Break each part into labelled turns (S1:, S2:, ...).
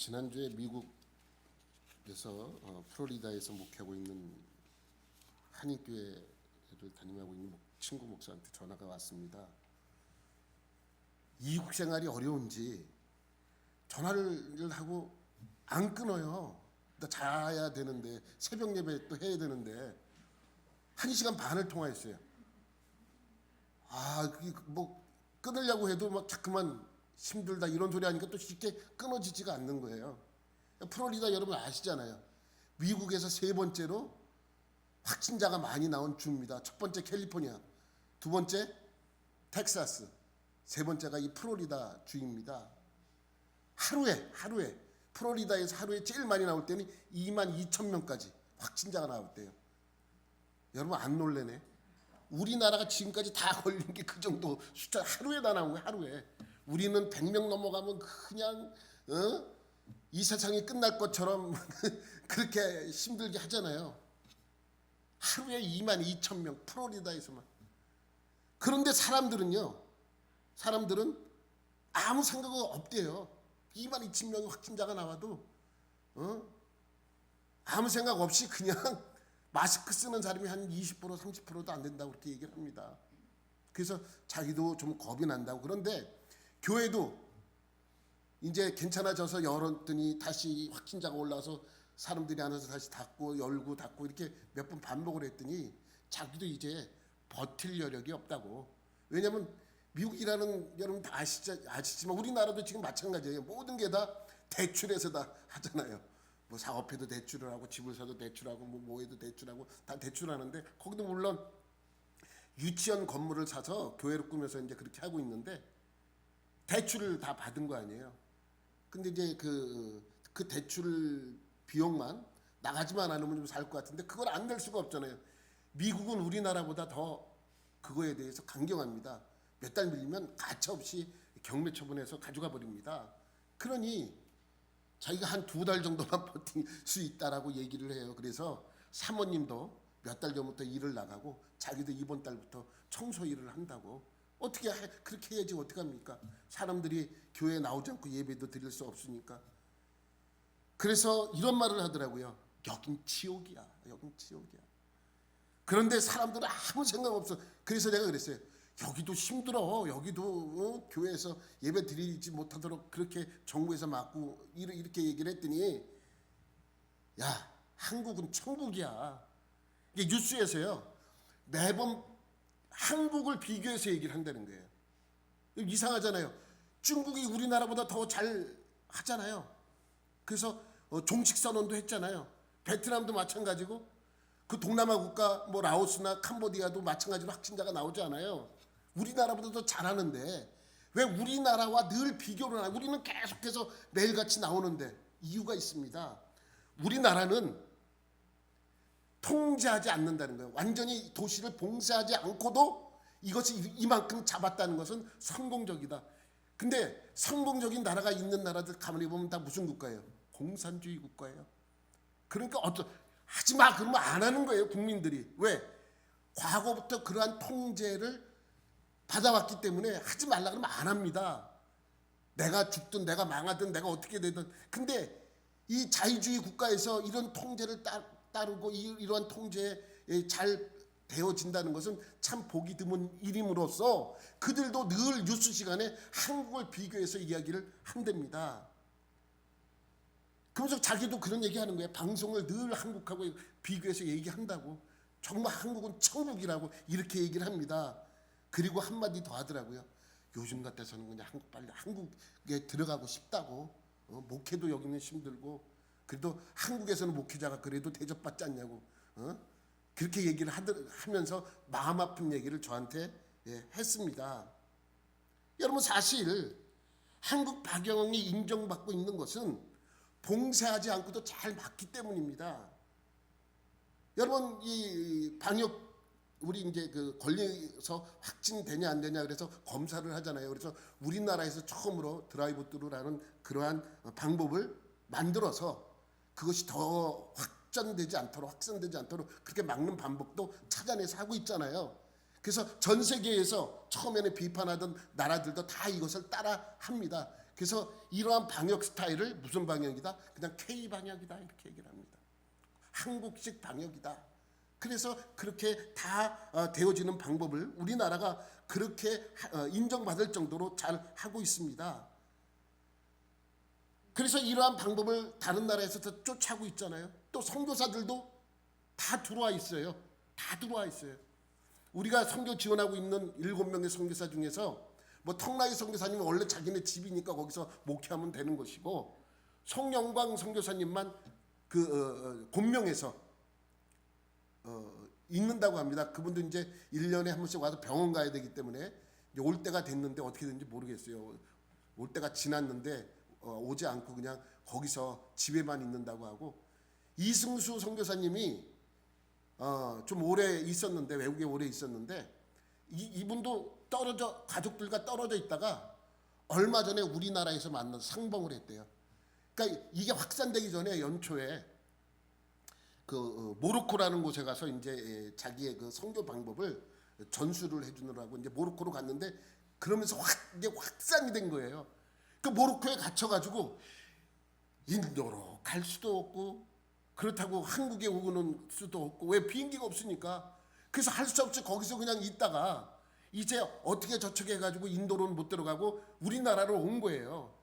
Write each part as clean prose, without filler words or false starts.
S1: 지난주에 미국에서 플로리다에서 목회하고 있는 한인교회를 담임하고 있는 친구 목사한테 전화가 왔습니다. 이국 생활이 어려운지 전화를 하고 안 끊어요. 나 자야 되는데 새벽 예배 또 해야 되는데 1시간 반을 통화했어요. 뭐 끊으려고 해도 막 자꾸만 힘들다 이런 소리 하니까 또 쉽게 끊어지지가 않는 거예요. 플로리다 여러분 아시잖아요. 미국에서 세 번째로 확진자가 많이 나온 주입니다. 첫 번째 캘리포니아, 두 번째 텍사스, 세 번째가 이 플로리다 주입니다. 하루에 플로리다에서 하루에 제일 많이 나올 때는 22,000명까지 확진자가 나올 때요. 여러분 안 놀래네. 우리나라가 지금까지 다 걸린 게 그 정도 숫자 하루에 다 나온 거예요. 하루에. 우리는 100명 넘어가면 그냥 이 세상이 끝날 것처럼 그렇게 힘들게 하잖아요. 하루에 22,000명 플로리다에서만. 그런데 사람들은 아무 생각 없대요. 22,000명의 확진자가 나와도 아무 생각 없이 그냥 마스크 쓰는 사람이 한 20% 30%도 안 된다고 그렇게 얘기를 합니다. 그래서 자기도 좀 겁이 난다고. 그런데 교회도 이제 괜찮아져서 열었더니 다시 확진자가 올라와서 사람들이 안에서 다시 닫고 열고 닫고 이렇게 몇 번 반복을 했더니 자기도 이제 버틸 여력이 없다고. 왜냐하면 미국이라는 여러분 다 아시지만 우리나라도 지금 마찬가지예요. 모든 게 다 대출해서 다 하잖아요. 뭐 사업해도 대출을 하고 집을 사도 대출하고 뭐해도 대출하고 다 대출하는데 거기도 물론 유치원 건물을 사서 교회를 꾸며서 이제 그렇게 하고 있는데 대출을 다 받은 거 아니에요. 근데 이제 그 대출 비용만 나가지만 않으면 좀 살 것 같은데 그걸 안 낼 수가 없잖아요. 미국은 우리나라보다 더 그거에 대해서 강경합니다. 몇 달 밀리면 가차없이 경매 처분해서 가져가 버립니다. 그러니 자기가 한 2달 정도만 버틸 수 있다라고 얘기를 해요. 그래서 사모님도 몇 달 전부터 일을 나가고 자기도 이번 달부터 청소 일을 한다고. 어떻게 그렇게 해야지 어떡합니까? 사람들이 교회에 나오지 않고 예배도 드릴 수 없으니까. 그래서 이런 말을 하더라고요. 여긴 지옥이야. 여긴 지옥이야. 그런데 사람들은 아무 생각 없어. 그래서 내가 그랬어요. 여기도 힘들어. 여기도 교회에서 예배 드리지 못하도록 그렇게 정부에서 막고 이렇게 얘기를 했더니 야, 한국은 천국이야. 이게 뉴스에서요. 매번 한국을 비교해서 얘기를 한다는 거예요. 이상하잖아요. 중국이 우리나라보다 더 잘 하잖아요. 그래서 종식선언도 했잖아요. 베트남도 마찬가지고 그 동남아 국가 뭐 라오스나 캄보디아도 마찬가지로 확진자가 나오지 않아요. 우리나라보다 더 잘하는데 왜 우리나라와 늘 비교를 하나? 우리는 계속해서 매일같이 나오는데 이유가 있습니다. 우리나라는 통제하지 않는다는 거예요. 완전히 도시를 봉쇄하지 않고도 이것이 이만큼 잡았다는 것은 성공적이다. 근데 성공적인 나라가 있는 나라들 가만히 보면 다 무슨 국가예요? 공산주의 국가예요. 그러니까 하지 마 그러면 안 하는 거예요. 국민들이. 왜? 과거부터 그러한 통제를 받아왔기 때문에 하지 말라 그러면 안 합니다. 내가 죽든 내가 망하든 내가 어떻게 되든. 근데 이 자유주의 국가에서 이런 통제를 따르고 이러한 통제에 잘 되어진다는 것은 참 보기 드문 일임으로써 그들도 늘 뉴스 시간에 한국을 비교해서 이야기를 한답니다. 그러면서 자기도 그런 얘기하는 거예요. 방송을 늘 한국하고 비교해서 얘기한다고. 정말 한국은 천국이라고 이렇게 얘기를 합니다. 그리고 한마디 더 하더라고요. 요즘 같아서는 그냥 빨리 한국에 들어가고 싶다고. 목회도 여기는 힘들고 그래도 한국에서는 목회자가 그래도 대접받지 않냐고. 그렇게 얘기를 하면서 마음 아픈 얘기를 저한테 했습니다. 여러분 사실 한국 박영이 인정받고 있는 것은 봉쇄하지 않고도 잘 막기 때문입니다. 여러분 이 방역 우리 이제 그 걸려서 확진되냐 안 되냐 그래서 검사를 하잖아요. 그래서 우리나라에서 처음으로 드라이브스루라는 그러한 방법을 만들어서 그것이 더 확산되지 않도록 그렇게 막는 방법도 찾아내서 하고 있잖아요. 그래서 전 세계에서 처음에는 비판하던 나라들도 다 이것을 따라 합니다. 그래서 이러한 방역 스타일을 무슨 방역이다? 그냥 K 방역이다 이렇게 얘기를 합니다. 한국식 방역이다. 그래서 그렇게 다 되어지는 방법을 우리나라가 그렇게 인정받을 정도로 잘 하고 있습니다. 그래서 이러한 방법을 다른 나라에서 쫓아오고 있잖아요. 또 선교사들도 다 들어와 있어요. 다 들어와 있어요. 우리가 선교 지원하고 있는 7명의 선교사 중에서 뭐 턱나이 선교사님은 원래 자기네 집이니까 거기서 목회하면 되는 것이고, 송영광 선교사님만 그 곤명에서 있는다고 합니다. 그분도 이제 1년에 한 번씩 와서 병원 가야 되기 때문에 이제 올 때가 됐는데 어떻게 되는지 모르겠어요. 올 때가 지났는데 오지 않고 그냥 거기서 집에만 있는다고 하고, 이승수 선교사님이 좀 오래 있었는데, 외국에 오래 있었는데 이분도 가족들과 떨어져 있다가 얼마 전에 우리나라에서 만나서 상봉을 했대요. 그러니까 이게 확산되기 전에 연초에 그 모로코라는 곳에 가서 이제 자기의 그 선교 방법을 전수를 해주느라고 이제 모로코로 갔는데, 그러면서 이게 확산이 된 거예요. 그 모로코에 갇혀가지고 인도로 갈 수도 없고, 그렇다고 한국에 오는 수도 없고, 왜 비행기가 없으니까. 그래서 할 수 없이 거기서 그냥 있다가 이제 어떻게 저축해가지고 인도로는 못 들어가고 우리나라로 온 거예요.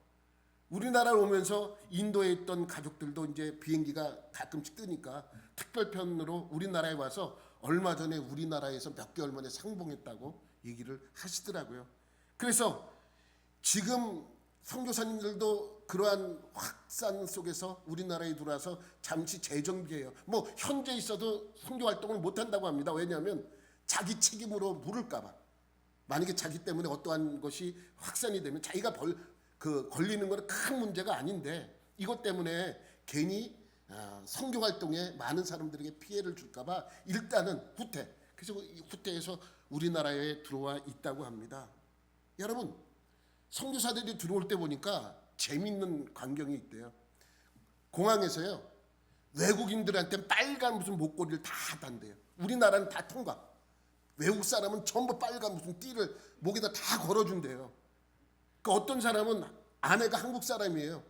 S1: 우리나라로 오면서 인도에 있던 가족들도 이제 비행기가 가끔씩 뜨니까 특별편으로 우리나라에 와서 얼마 전에 우리나라에서 몇 개월 만에 상봉했다고 얘기를 하시더라고요. 그래서 지금 선교사님들도 그러한 확산 속에서 우리나라에 들어와서 잠시 재정비해요. 뭐 현재 있어도 선교 활동을 못 한다고 합니다. 왜냐하면 자기 책임으로 물을까봐. 만약에 자기 때문에 어떠한 것이 확산이 되면 자기가 걸리는 건 큰 문제가 아닌데, 이것 때문에 괜히 선교 활동에 많은 사람들에게 피해를 줄까봐 일단은 후퇴. 그래서 후퇴해서 우리나라에 들어와 있다고 합니다. 여러분, 선교사들이 들어올 때 보니까 재밌는 광경이 있대요. 공항에서요, 외국인들한테 빨간 무슨 목걸이를 다 단대요. 우리나라는 다 통과. 외국 사람은 전부 빨간 무슨 띠를 목에다 다 걸어준대요. 그 어떤 사람은 아내가 한국 사람이에요.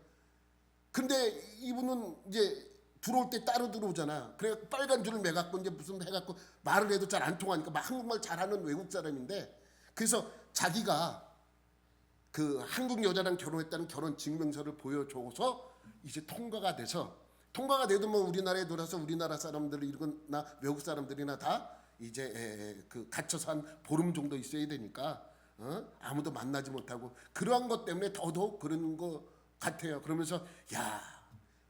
S1: 근데 이분은 이제 들어올 때 따로 들어오잖아. 그래 빨간 줄을 매갖고 이제 무슨 해갖고 말을 해도 잘 안 통하니까 막 한국말 잘하는 외국 사람인데, 그래서 자기가 그 한국 여자랑 결혼했다는 결혼 증명서를 보여줘서 이제 통과가 돼도 뭐 우리나라에 들어와서 우리나라 사람들이나 외국 사람들이나 다 이제 그 갇혀서 한 보름 정도 있어야 되니까 아무도 만나지 못하고, 그러한 것 때문에 더더욱 그런 것 같아요. 그러면서 야,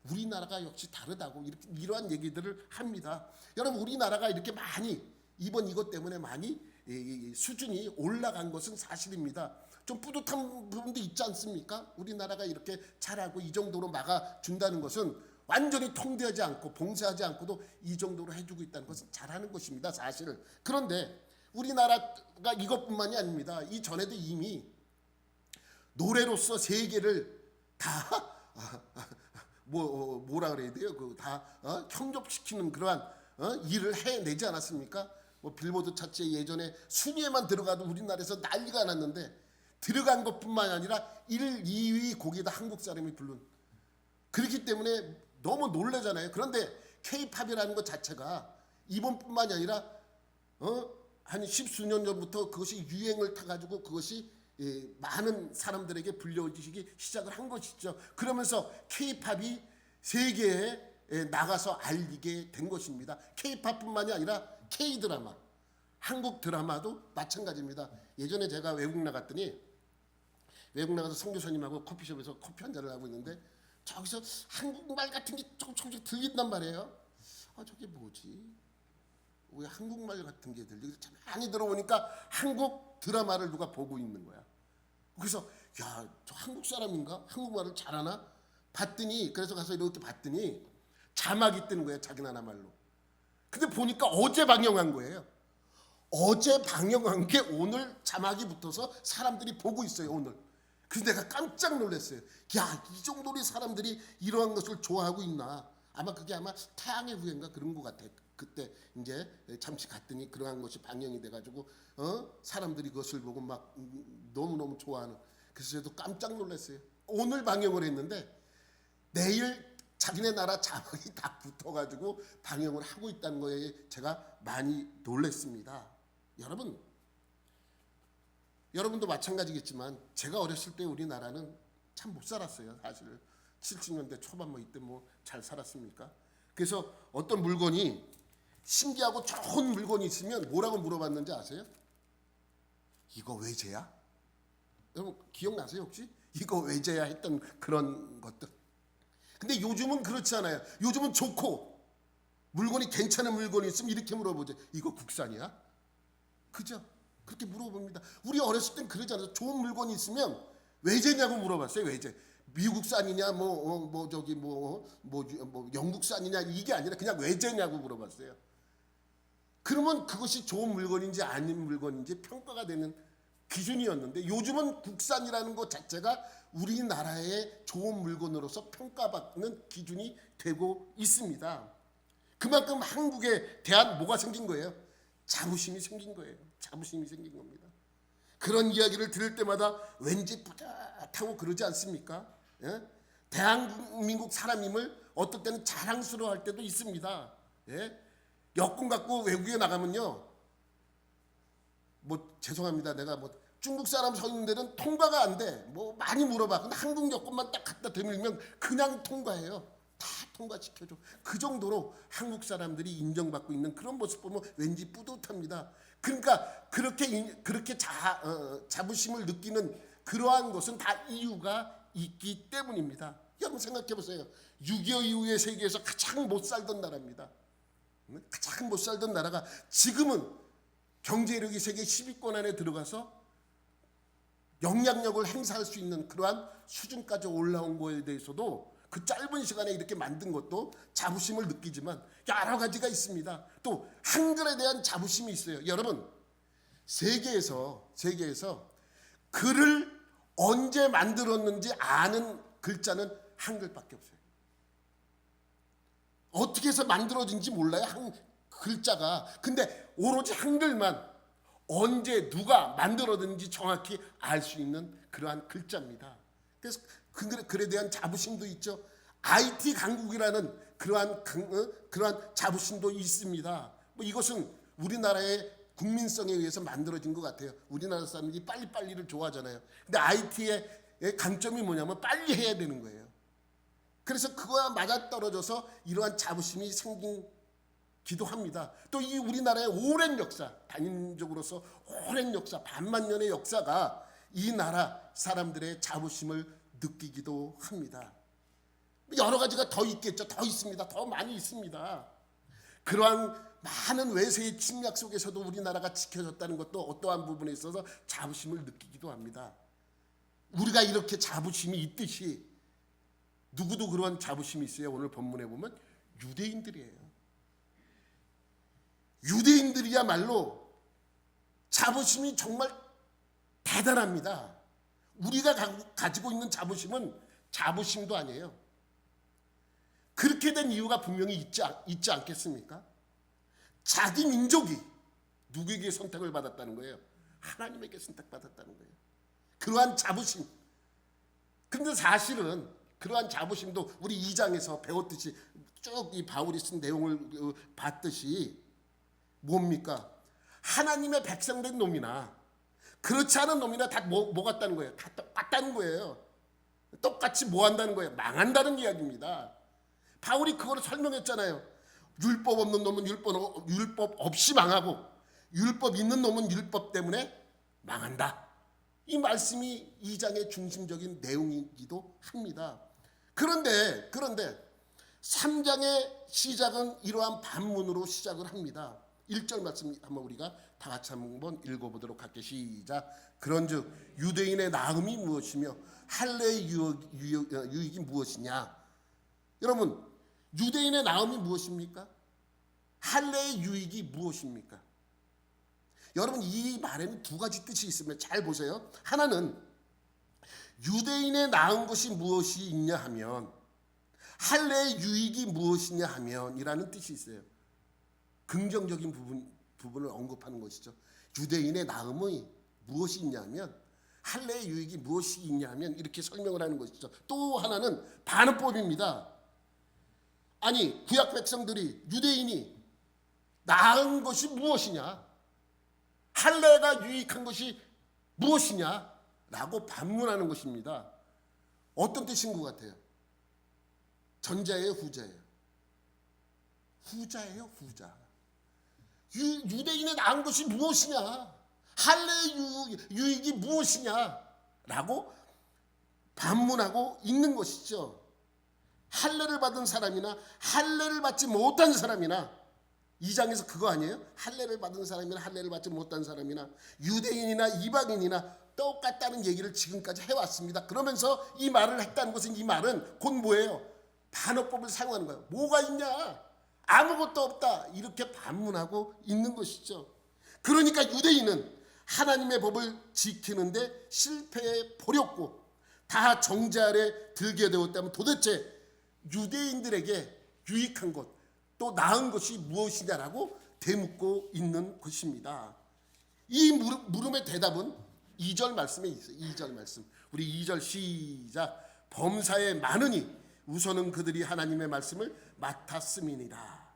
S1: 우리나라가 역시 다르다고 이러한 얘기들을 합니다. 여러분, 우리나라가 이렇게 많이 이번 이것 때문에 많이 수준이 올라간 것은 사실입니다. 좀 뿌듯한 부분도 있지 않습니까? 우리나라가 이렇게 잘하고 이 정도로 막아준다는 것은 완전히 통제하지 않고 봉쇄하지 않고도 이 정도로 해주고 있다는 것은 잘하는 것입니다, 사실. 그런데 우리나라가 이것뿐만이 아닙니다. 이전에도 이미 노래로서 세계를 다 뭐라 그래야 돼요? 그 다 형접시키는 그러한 일을 해내지 않았습니까? 뭐 빌보드 차트에 예전에 순위에만 들어가도 우리나라에서 난리가 났는데, 들어간 것뿐만 아니라 1, 2위 곡에다 한국 사람이 부른. 그렇기 때문에 너무 놀라잖아요. 그런데 K-팝이라는 것 자체가 이번뿐만이 아니라 한 십수년 전부터 그것이 유행을 타가지고 그것이 많은 사람들에게 불려지기 시작을 한 것이죠. 그러면서 K-팝이 세계에 나가서 알리게 된 것입니다. K-팝뿐만이 아니라 K-드라마, 한국 드라마도 마찬가지입니다. 예전에 제가 외국 나가서 선교사님하고 커피숍에서 커피 한 잔을 하고 있는데 저기서 한국말 같은 게 조금씩 들린단 말이에요. 저게 뭐지? 왜 한국말 같은 게 들리지? 참 많이 들어보니까 한국 드라마를 누가 보고 있는 거야. 그래서 야, 저 한국 사람인가? 한국말을 잘하나? 그래서 가서 이렇게 봤더니 자막이 뜨는 거예요, 자기 나라 말로. 근데 보니까 어제 방영한 거예요. 어제 방영한 게 오늘 자막이 붙어서 사람들이 보고 있어요, 오늘. 그래서 내가 깜짝 놀랐어요. 야, 이 정도로 사람들이 이러한 것을 좋아하고 있나? 아마 그게 태양의 후예인가 그런 것 같아. 그때 이제 잠시 갔더니 그러한 것이 방영이 돼가지고 사람들이 그것을 보고 막 너무너무 좋아하는. 그래서 저도 깜짝 놀랐어요. 오늘 방영을 했는데 내일 자기네 나라 자막이 다 붙어가지고 방영을 하고 있다는 거에 제가 많이 놀랐습니다. 여러분도 마찬가지겠지만 제가 어렸을 때 우리나라는 참 못 살았어요. 사실 70년대 초반 뭐 이때 뭐 잘 살았습니까? 그래서 어떤 물건이 신기하고 좋은 물건이 있으면 뭐라고 물어봤는지 아세요? 이거 외제야? 여러분 기억나세요 혹시? 이거 외제야 했던 그런 것들. 근데 요즘은 그렇지 않아요. 요즘은 좋고 물건이 괜찮은 물건이 있으면 이렇게 물어보죠. 이거 국산이야? 그죠? 그렇게 물어봅니다. 우리 어렸을 땐 그러지 않아요. 좋은 물건이 있으면 외제냐고 물어봤어요. 외제. 미국산이냐 뭐 영국산이냐 이게 아니라 그냥 외제냐고 물어봤어요. 그러면 그것이 좋은 물건인지 아닌 물건인지 평가가 되는 기준이었는데 요즘은 국산이라는 것 자체가 우리나라의 좋은 물건으로서 평가받는 기준이 되고 있습니다. 그만큼 한국에 대한 뭐가 생긴 거예요? 자부심이 생긴 거예요. 자부심이 생긴 겁니다. 그런 이야기를 들을 때마다 왠지 뿌듯하고 그러지 않습니까? 예? 대한민국 사람임을 어떨 때는 자랑스러워할 때도 있습니다. 예? 여권 갖고 외국에 나가면요, 뭐 죄송합니다. 내가 뭐 중국 사람 서 있는 데는 통과가 안 돼. 뭐 많이 물어봐. 근데 한국 여권만 딱 갖다 대밀면 그냥 통과해요. 다 통과시켜줘. 그 정도로 한국 사람들이 인정받고 있는 그런 모습 보면 왠지 뿌듯합니다. 그러니까 그렇게 자부심을 느끼는 그러한 것은 다 이유가 있기 때문입니다. 여러분 생각해 보세요. 6.25 이후의 세계에서 가장 못 살던 나라입니다. 가장 못 살던 나라가 지금은 경제력이 세계 10위권 안에 들어가서 영향력을 행사할 수 있는 그러한 수준까지 올라온 거에 대해서도 그 짧은 시간에 이렇게 만든 것도 자부심을 느끼지만 여러 가지가 있습니다. 또 한글에 대한 자부심이 있어요. 여러분 세계에서 글을 언제 만들었는지 아는 글자는 한글밖에 없어요. 어떻게 해서 만들어진지 몰라요. 글자가. 근데 오로지 한글만 언제 누가 만들어든지 정확히 알 수 있는 그러한 글자입니다. 그래서 글에 대한 자부심도 있죠. IT 강국이라는 그러한 자부심도 있습니다. 뭐 이것은 우리나라의 국민성에 의해서 만들어진 것 같아요. 우리나라 사람들이 빨리빨리를 좋아하잖아요. 근데 IT의 강점이 뭐냐면 빨리 해야 되는 거예요. 그래서 그거와 맞아떨어져서 이러한 자부심이 생기기도 합니다. 또 이 우리나라의 오랜 역사, 단인족으로서 오랜 역사, 반만 년의 역사가 이 나라 사람들의 자부심을 느끼기도 합니다. 여러 가지가 더 있겠죠. 더 있습니다. 더 많이 있습니다. 그러한 많은 외세의 침략 속에서도 우리나라가 지켜졌다는 것도 어떠한 부분에 있어서 자부심을 느끼기도 합니다. 우리가 이렇게 자부심이 있듯이 누구도 그러한 자부심이 있어요. 오늘 본문에 보면 유대인들이에요. 유대인들이야말로 자부심이 정말 대단합니다. 우리가 가지고 있는 자부심은 자부심도 아니에요. 그렇게 된 이유가 분명히 있지 않겠습니까? 자기 민족이 누구에게 선택을 받았다는 거예요? 하나님에게 선택받았다는 거예요. 그러한 자부심. 근데 사실은 그러한 자부심도 우리 2장에서 배웠듯이 쭉 이 바울이 쓴 내용을 봤듯이 뭡니까? 하나님의 백성된 놈이나 그렇지 않은 놈이나 다 뭐 같다는 거예요? 다 똑같다는 거예요. 똑같이 뭐 한다는 거예요? 망한다는 이야기입니다. 바울이 그걸 설명했잖아요. 율법 없는 놈은 율법 없이 망하고 율법 있는 놈은 율법 때문에 망한다. 이 말씀이 2장의 중심적인 내용이기도 합니다. 그런데 3장의 시작은 이러한 반문으로 시작을 합니다. 1절 말씀 한번 우리가 다 같이 한번 읽어보도록 할게요. 시작. 그런즉 유대인의 나음이 무엇이며 할례의 유익이 무엇이냐. 여러분 유대인의 나음이 무엇입니까? 할례의 유익이 무엇입니까? 여러분 이 말에는 두 가지 뜻이 있으면 잘 보세요. 하나는 유대인의 나은 것이 무엇이 있냐 하면 할례의 유익이 무엇이냐 하면 이라는 뜻이 있어요. 긍정적인 부분을 언급하는 것이죠. 유대인의 나음이 무엇이 있냐면 할례의 유익이 무엇이 있냐면 이렇게 설명을 하는 것이죠. 또 하나는 반어법입니다. 아니 구약 백성들이 유대인이 나은 것이 무엇이냐, 할례가 유익한 것이 무엇이냐라고 반문하는 것입니다. 어떤 뜻인 것 같아요? 전자예요, 후자예요? 후자예요, 후자. 유대인의 나은 것이 무엇이냐, 할례의 유익이 무엇이냐라고 반문하고 있는 것이죠. 할례를 받은 사람이나 할례를 받지 못한 사람이나, 2장에서 그거 아니에요? 할례를 받은 사람이나 할례를 받지 못한 사람이나 유대인이나 이방인이나 똑같다는 얘기를 지금까지 해왔습니다. 그러면서 이 말을 했다는 것은, 이 말은 곧 뭐예요? 반어법을 사용하는 거예요. 뭐가 있냐? 아무것도 없다. 이렇게 반문하고 있는 것이죠. 그러니까 유대인은 하나님의 법을 지키는데 실패해 버렸고 다 정죄 아래 들게 되었다면 도대체 유대인들에게 유익한 것, 또 나은 것이 무엇이냐라고 되묻고 있는 것입니다. 이 물음의 대답은 2절 말씀에 있어요. 2절 말씀. 우리 2절 시작. 범사에 많으니 우선은 그들이 하나님의 말씀을 맡았음이니라.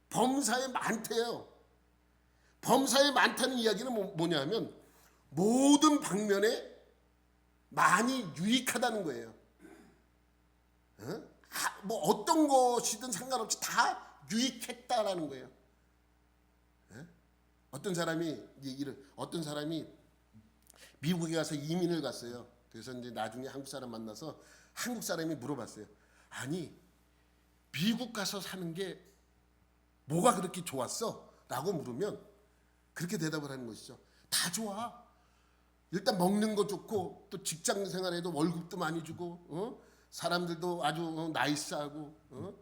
S1: 범사에 많대요. 범사에 많다는 이야기는 뭐냐면 모든 방면에 많이 유익하다는 거예요. 뭐 어떤 것이든 상관없이 다 유익했다라는 거예요. 어떤 사람이 미국에 가서 이민을 갔어요. 그래서 이제 나중에 한국 사람 만나서 한국 사람이 물어봤어요. 아니 미국 가서 사는 게 뭐가 그렇게 좋았어? 라고 물으면 그렇게 대답을 하는 것이죠. 다 좋아. 일단 먹는 거 좋고, 또 직장 생활에도 월급도 많이 주고, 사람들도 아주 나이스하고,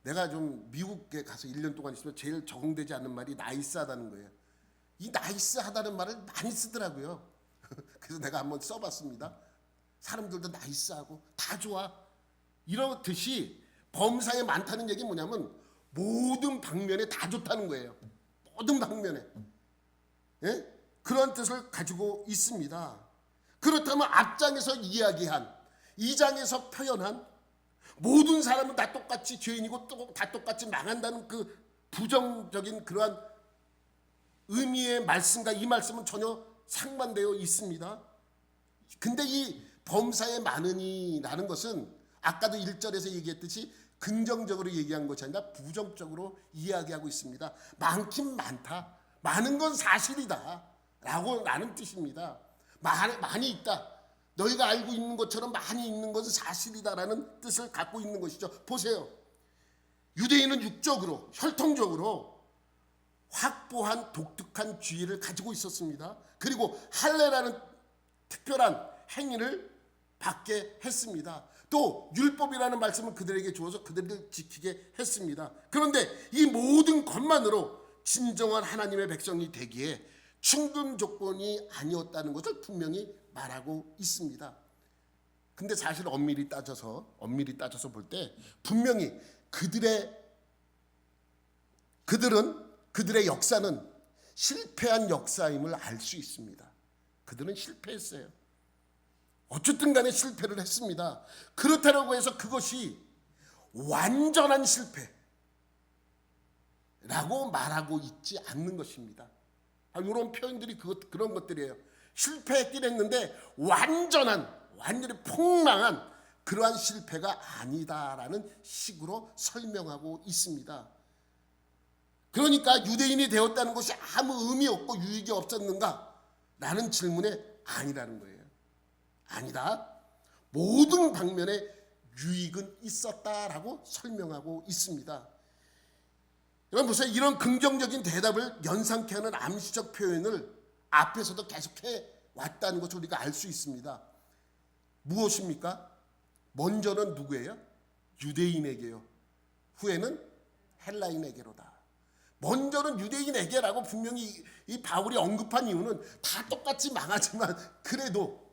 S1: 내가 좀 미국에 가서 1년 동안 있으면 제일 적응되지 않는 말이 나이스하다는 거예요. 이 나이스하다는 말을 많이 쓰더라고요. 그래서 내가 한번 써봤습니다. 사람들도 나이스하고 다 좋아. 이렇듯이 범사에 많다는 얘기는 뭐냐면 모든 방면에 다 좋다는 거예요. 모든 방면에. 예? 그런 뜻을 가지고 있습니다. 그렇다면 앞장에서 이야기한, 2장에서 표현한 모든 사람은 다 똑같이 죄인이고 또 다 똑같이 망한다는 그 부정적인 그러한 의미의 말씀과 이 말씀은 전혀 상반되어 있습니다. 근데 이 범사에 많으니라는 것은 아까도 1절에서 얘기했듯이 긍정적으로 얘기한 것이 아니라 부정적으로 이야기하고 있습니다. 많긴 많다. 많은 건 사실이다. 라는 뜻입니다. 많이 있다. 너희가 알고 있는 것처럼 많이 있는 것은 사실이다라는 뜻을 갖고 있는 것이죠. 보세요. 유대인은 육적으로, 혈통적으로 확보한 독특한 지위를 가지고 있었습니다. 그리고 할례라는 특별한 행위를 받게 했습니다. 또 율법이라는 말씀을 그들에게 주어서 그들을 지키게 했습니다. 그런데 이 모든 것만으로 진정한 하나님의 백성이 되기에 충분 조건이 아니었다는 것을 분명히 말하고 있습니다. 근데 사실 엄밀히 따져서 볼 때 분명히 그들의 역사는 실패한 역사임을 알 수 있습니다. 그들은 실패했어요. 어쨌든 간에 실패를 했습니다. 그렇다고 해서 그것이 완전한 실패라고 말하고 있지 않는 것입니다. 이런 표현들이 그런 것들이에요. 실패했긴 했는데 완전히 폭망한 그러한 실패가 아니다라는 식으로 설명하고 있습니다. 그러니까 유대인이 되었다는 것이 아무 의미 없고 유익이 없었는가? 라는 질문에 아니라는 거예요. 아니다. 모든 방면에 유익은 있었다라고 설명하고 있습니다. 여러분 보세요. 이런 긍정적인 대답을 연상케 하는 암시적 표현을 앞에서도 계속해 왔다는 것을 우리가 알 수 있습니다. 무엇입니까? 먼저는 누구예요? 유대인에게요. 후에는 헬라인에게로다. 먼저는 유대인에게라고 분명히 이 바울이 언급한 이유는 다 똑같이 망하지만 그래도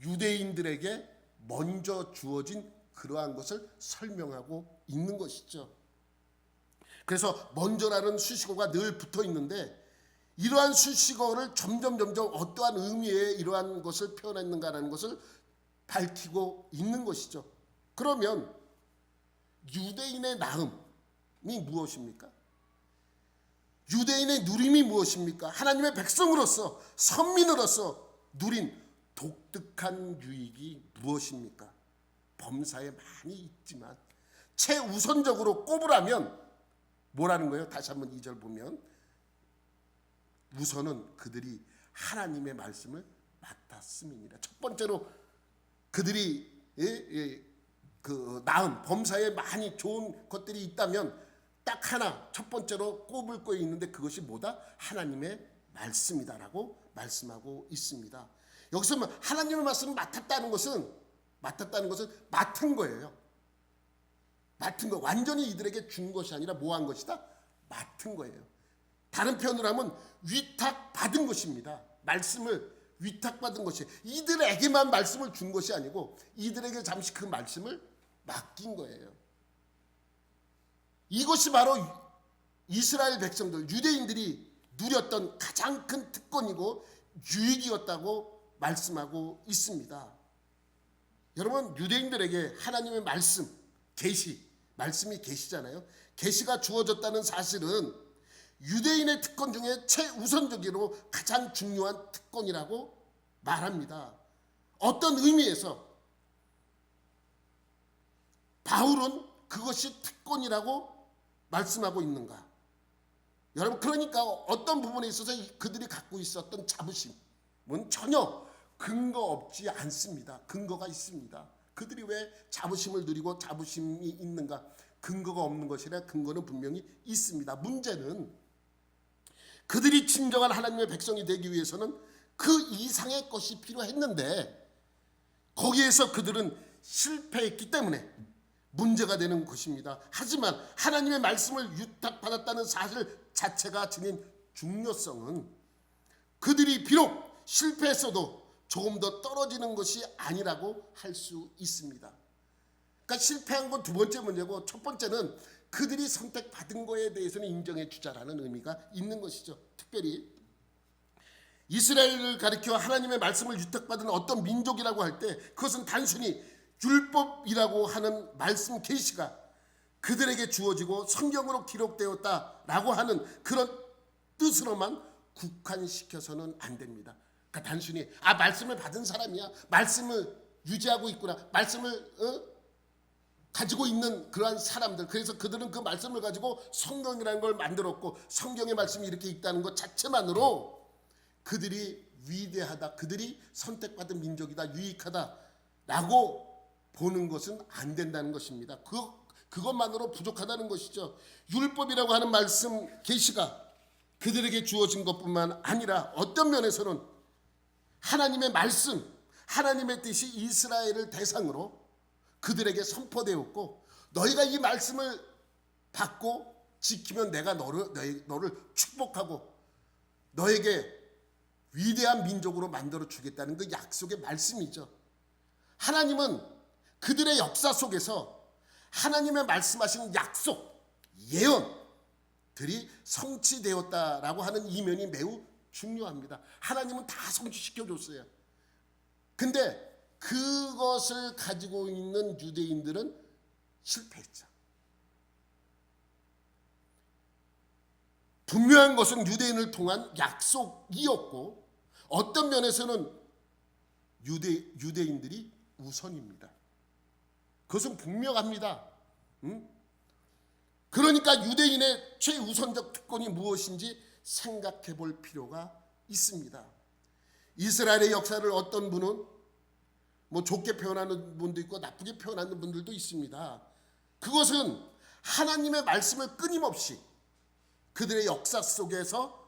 S1: 유대인들에게 먼저 주어진 그러한 것을 설명하고 있는 것이죠. 그래서 먼저라는 수식어가 늘 붙어 있는데 이러한 수식어를 점점 어떠한 의미의 이러한 것을 표현했는가라는 것을 밝히고 있는 것이죠. 그러면 유대인의 나음이 무엇입니까? 유대인의 누림이 무엇입니까? 하나님의 백성으로서, 선민으로서 누린 독특한 유익이 무엇입니까? 범사에 많이 있지만 최우선적으로 꼽으라면 뭐라는 거예요? 다시 한번 2절 보면 우선은 그들이 하나님의 말씀을 맡았음이니라. 첫 번째로 그들이 그 나음, 범사에 많이 좋은 것들이 있다면 딱 하나, 첫 번째로 꼽을 거 있는데 그것이 뭐다? 하나님의 말씀이다라고 말씀하고 있습니다. 여기서 하나님의 말씀을 맡았다는 것은 맡은 거예요. 맡은 거, 완전히 이들에게 준 것이 아니라 뭐 한 것이다? 맡은 거예요. 다른 표현으로 하면 위탁받은 것입니다. 말씀을 위탁받은 것이, 이들에게만 말씀을 준 것이 아니고 이들에게 잠시 그 말씀을 맡긴 거예요. 이것이 바로 이스라엘 백성들, 유대인들이 누렸던 가장 큰 특권이고 유익이었다고 말씀하고 있습니다. 여러분, 유대인들에게 하나님의 말씀, 계시, 말씀이 계시잖아요. 계시가 주어졌다는 사실은 유대인의 특권 중에 최우선적으로 가장 중요한 특권이라고 말합니다. 어떤 의미에서 바울은 그것이 특권이라고 말씀하고 있는가? 여러분, 그러니까 어떤 부분에 있어서 그들이 갖고 있었던 자부심은 전혀 근거 없지 않습니다. 근거가 있습니다. 그들이 왜 자부심을 누리고 자부심이 있는가? 근거가 없는 것이라 근거는 분명히 있습니다. 문제는 그들이 진정한 하나님의 백성이 되기 위해서는 그 이상의 것이 필요했는데 거기에서 그들은 실패했기 때문에 문제가 되는 것입니다. 하지만 하나님의 말씀을 위탁받았다는 사실 자체가 지닌 중요성은 그들이 비록 실패했어도 조금 더 떨어지는 것이 아니라고 할 수 있습니다. 그러니까 실패한 건 두 번째 문제고, 첫 번째는 그들이 선택받은 거에 대해서는 인정해 주자라는 의미가 있는 것이죠. 특별히 이스라엘을 가리켜 하나님의 말씀을 위탁받은 어떤 민족이라고 할 때 그것은 단순히 율법이라고 하는 말씀 계시가 그들에게 주어지고 성경으로 기록되었다라고 하는 그런 뜻으로만 국한시켜서는 안 됩니다. 그러니까 단순히 말씀을 받은 사람이야, 말씀을 유지하고 있구나, 말씀을 가지고 있는 그러한 사람들, 그래서 그들은 그 말씀을 가지고 성경이라는 걸 만들었고 성경의 말씀이 이렇게 있다는 것 자체만으로 그들이 위대하다, 그들이 선택받은 민족이다, 유익하다라고 보는 것은 안 된다는 것입니다. 그것만으로 부족하다는 것이죠. 율법이라고 하는 말씀 계시가 그들에게 주어진 것뿐만 아니라 어떤 면에서는 하나님의 말씀, 하나님의 뜻이 이스라엘을 대상으로 그들에게 선포되었고, 너희가 이 말씀을 받고 지키면 내가 너를 축복하고 너에게 위대한 민족으로 만들어 주겠다는 그 약속의 말씀이죠. 하나님은 그들의 역사 속에서 하나님의 말씀하신 약속, 예언들이 성취되었다라고 하는 이면이 매우 중요합니다. 하나님은 다 성취시켜줬어요. 근데 그것을 가지고 있는 유대인들은 실패했죠. 분명한 것은 유대인을 통한 약속이었고 어떤 면에서는 유대인들이 우선입니다. 그것은 분명합니다. 그러니까 유대인의 최우선적 특권이 무엇인지 생각해 볼 필요가 있습니다. 이스라엘의 역사를 어떤 분은 좋게 표현하는 분도 있고 나쁘게 표현하는 분들도 있습니다. 그것은 하나님의 말씀을 끊임없이 그들의 역사 속에서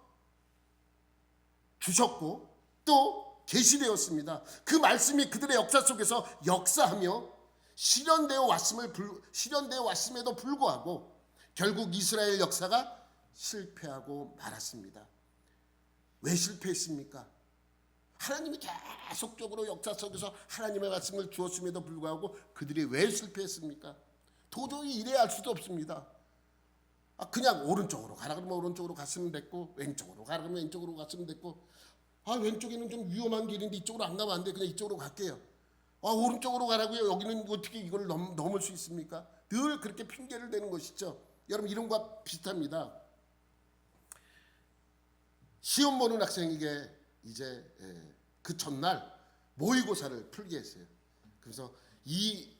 S1: 주셨고 또 계시되었습니다. 그 말씀이 그들의 역사 속에서 역사하며 실현되어 왔음에도 불구하고 결국 이스라엘 역사가 실패하고 말았습니다. 왜 실패했습니까? 하나님이 계속적으로 역사 속에서 하나님의 말씀을 주었음에도 불구하고 그들이 왜 실패했습니까? 도저히 이래야 할 수도 없습니다. 그냥 오른쪽으로 가라 그러면 오른쪽으로 갔으면 됐고, 왼쪽으로 가라 그러면 왼쪽으로 갔으면 됐고, 왼쪽에는 좀 위험한 길인데 이쪽으로 안 가면 안 돼, 그냥 이쪽으로 갈게요. 오른쪽으로 가라고요. 여기는 어떻게 이걸 넘을 수 있습니까? 늘 그렇게 핑계를 대는 것이죠. 여러분, 이런 것과 비슷합니다. 시험 보는 학생에게 이제 그 전날 모의고사를 풀게 했어요. 그래서 이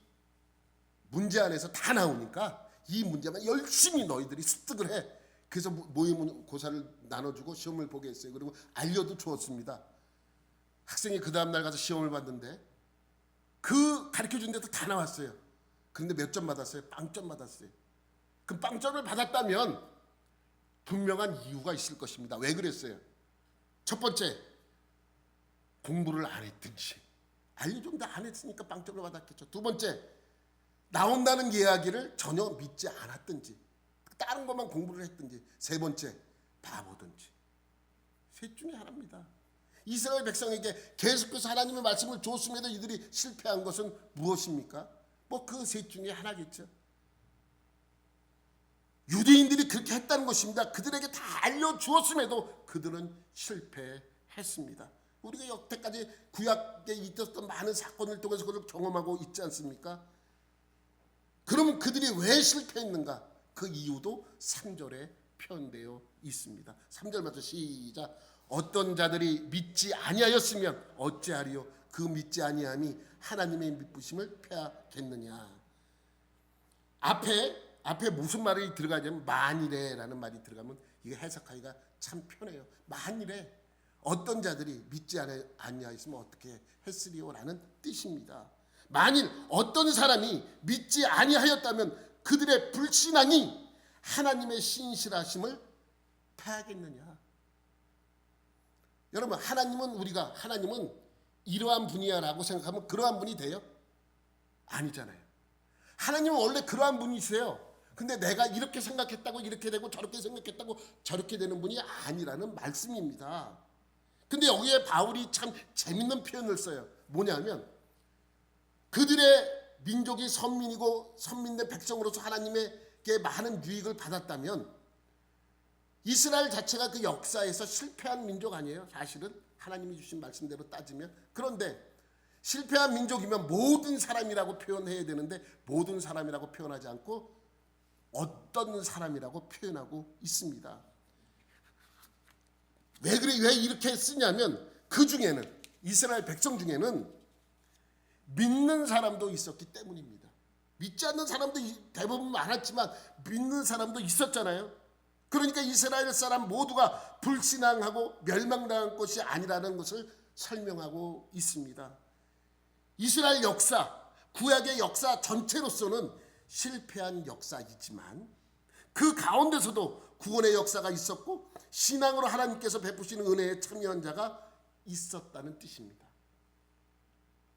S1: 문제 안에서 다 나오니까 이 문제만 열심히 너희들이 습득을 해. 그래서 모의고사를 나눠주고 시험을 보게 했어요. 그리고 알려도 주었습니다. 학생이 그 다음날 가서 시험을 봤는데 그 가르쳐준 데도 다 나왔어요. 그런데 몇 점 받았어요? 빵점 받았어요. 그 빵점을 받았다면 분명한 이유가 있을 것입니다. 왜 그랬어요? 첫 번째, 공부를 안 했든지, 알려준데 안 했으니까 빵점을 받았겠죠. 두 번째, 나온다는 이야기를 전혀 믿지 않았든지, 다른 것만 공부를 했든지, 세 번째, 바보든지. 셋 중에 하나입니다. 이스라엘 백성에게 계속해서 하나님의 말씀을 줬음에도 이들이 실패한 것은 무엇입니까? 그 셋 중에 하나겠죠. 유대인들이 그렇게 했다는 것입니다. 그들에게 다 알려주었음에도 그들은 실패했습니다. 우리가 여태까지 구약에 있었던 많은 사건을 통해서 그걸 경험하고 있지 않습니까? 그러면 그들이 왜 실패했는가? 그 이유도 3절에 표현되어 있습니다. 3절부터 시작. 어떤 자들이 믿지 아니하였으면 어찌하리요? 그 믿지 아니함이 하나님의 미쁘심을 패하겠느냐. 앞에 무슨 말이 들어가냐면 만일에라는 말이 들어가면 이게 해석하기가 참 편해요. 만일에 어떤 자들이 믿지 아니하였으면 어떻게 했으리요라는 뜻입니다. 만일 어떤 사람이 믿지 아니하였다면 그들의 불신앙이 하나님의 신실하심을 패하겠느냐. 여러분, 하나님은 이러한 분이야라고 생각하면 그러한 분이 돼요? 아니잖아요. 하나님은 원래 그러한 분이세요. 근데 내가 이렇게 생각했다고 이렇게 되고 저렇게 생각했다고 저렇게 되는 분이 아니라는 말씀입니다. 근데 여기에 바울이 참 재밌는 표현을 써요. 뭐냐면 그들의 민족이 선민이고 선민된 백성으로서 하나님에게 많은 유익을 받았다면 이스라엘 자체가 그 역사에서 실패한 민족 아니에요? 사실은 하나님이 주신 말씀대로 따지면. 그런데 실패한 민족이면 모든 사람이라고 표현해야 되는데 모든 사람이라고 표현하지 않고 어떤 사람이라고 표현하고 있습니다. 왜 이렇게 쓰냐면 그 중에는 이스라엘 백성 중에는 믿는 사람도 있었기 때문입니다. 믿지 않는 사람도 대부분 많았지만 믿는 사람도 있었잖아요. 그러니까 이스라엘 사람 모두가 불신앙하고 멸망당한 것이 아니라는 것을 설명하고 있습니다. 이스라엘 역사, 구약의 역사 전체로서는 실패한 역사이지만 그 가운데서도 구원의 역사가 있었고 신앙으로 하나님께서 베푸시는 은혜에 참여한 자가 있었다는 뜻입니다.